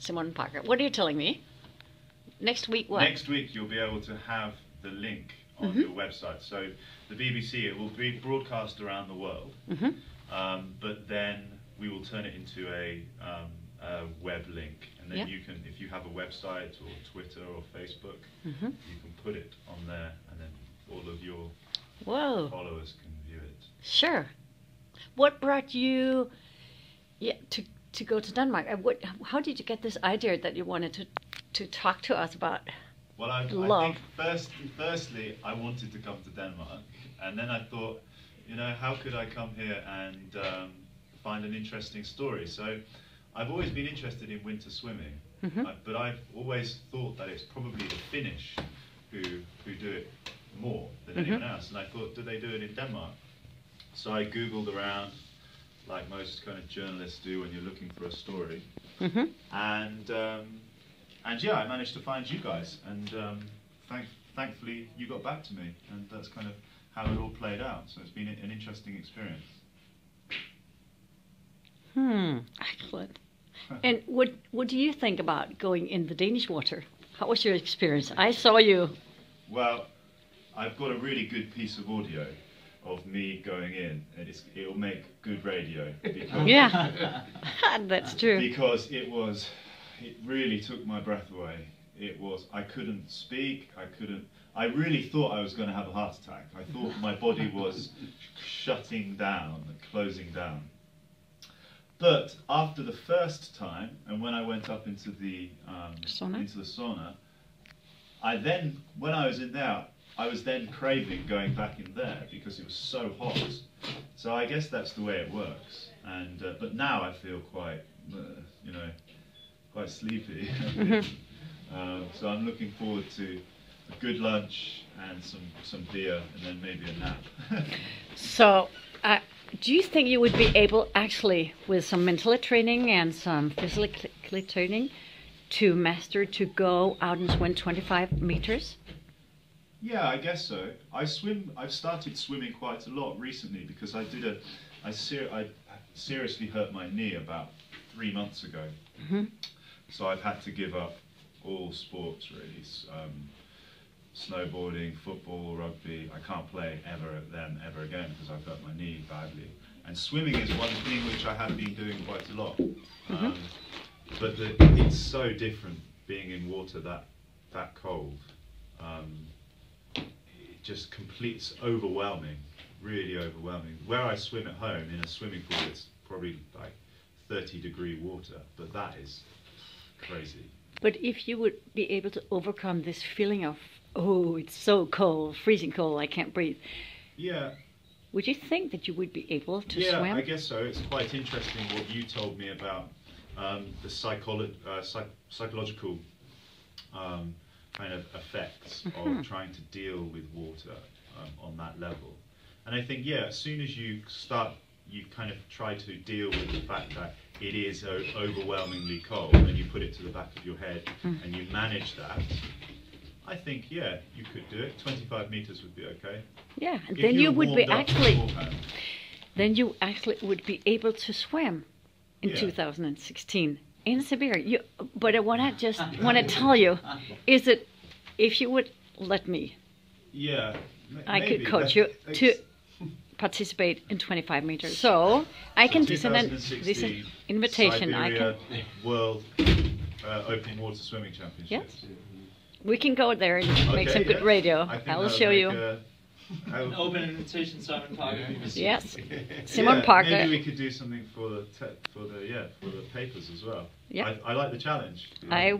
Simon Parker. What are you telling me? Next week what? Next week you'll be able to have the link on your website. So the BBC, it will be broadcast around the world, but then we will turn it into a web link, and then you can, if you have a website or Twitter or Facebook, you can put it on there, and then all of your followers can view it. Sure. What brought you to go to Denmark? How did you get this idea that you wanted to talk to us about love? I think firstly, I wanted to come to Denmark, and then I thought, how could I come here and find an interesting story? So I've always been interested in winter swimming, but I've always thought that it's probably the Finnish who do it more than anyone else, and I thought, do they do it in Denmark? So I Googled around, like most kind of journalists do when you're looking for a story, and yeah, I managed to find you guys, and thankfully you got back to me, and that's kind of how it all played out. So it's been an interesting experience. Excellent. And what do you think about going in the Danish water? How was your experience? I saw you. Well, I've got a really good piece of audio of me going in, and it'll make good radio. Because yeah, that's true. Because it really took my breath away. I couldn't speak, I really thought I was going to have a heart attack. I thought my body was shutting down, closing down. But after the first time, and when I went up into the sauna, when I was in there, I was then craving going back in there because it was so hot. So I guess that's the way it works. And but now I feel quite, quite sleepy. So I'm looking forward to a good lunch and some beer, and then maybe a nap. So, do you think you would be able, actually, with some mental training and some physical training, to go out and swim 25 meters? Yeah, I guess so. I've started swimming quite a lot recently because I seriously hurt my knee about 3 months ago. So I've had to give up all sports really. Snowboarding, football, rugby. I can't play them ever again because I've hurt my knee badly. And swimming is one thing which I have been doing quite a lot. But it's so different being in water that cold. It just it's overwhelming, really overwhelming. Where I swim at home in a swimming pool, it's probably like 30-degree water, but that is crazy. But if you would be able to overcome this feeling of, oh, it's so cold, freezing cold, I can't breathe. Yeah. Would you think that you would be able to swim? Yeah, I guess so. It's quite interesting what you told me about the psychological kind of effects of trying to deal with water on that level. And I think, yeah, as soon as you kind of try to deal with the fact that it is overwhelmingly cold, and you put it to the back of your head and you manage that, I think, yeah, you could do it. 25 meters would be okay. Yeah, and then you would be actually would be able to swim in 2016 in Siberia. But what I just want to tell you is that if you would let me, I could coach you to participate in 25 meters. So I can this invitation. Siberia World Open Water Swimming Championships. Yes. We can go there and make some good radio. I will show you. An open invitation, Simon Parker. Yes, Simon Parker. Maybe we could do something for the papers as well. Yeah, I like the challenge. I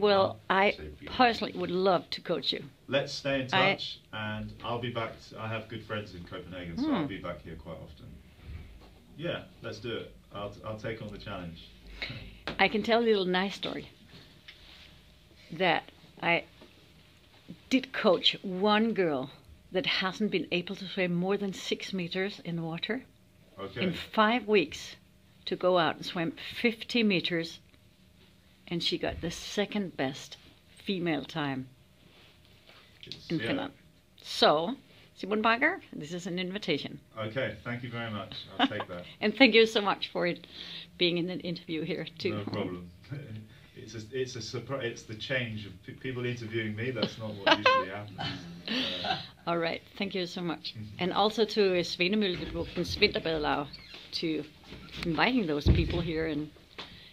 personally would love to coach you. Let's stay in touch, and I'll be back. I have good friends in Copenhagen, so I'll be back here quite often. Yeah, let's do it. I'll take on the challenge. I can tell a little nice story. That I did coach one girl that hasn't been able to swim more than 6 meters in water in 5 weeks to go out and swim 50 meters, and she got the second best female time in Finland. So, Simon Parker, this is an invitation. Okay, thank you very much. I'll take that. And thank you so much for being in an interview here too. No problem. it's a surprise. It's the change of people interviewing me. That's not what usually happens. All right, thank you so much. And also to Svanemøllebugtens Vinterbadelaug to inviting those people here and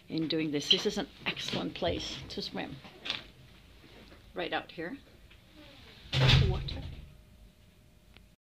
in doing this. This is an excellent place to swim. Right out here. Water.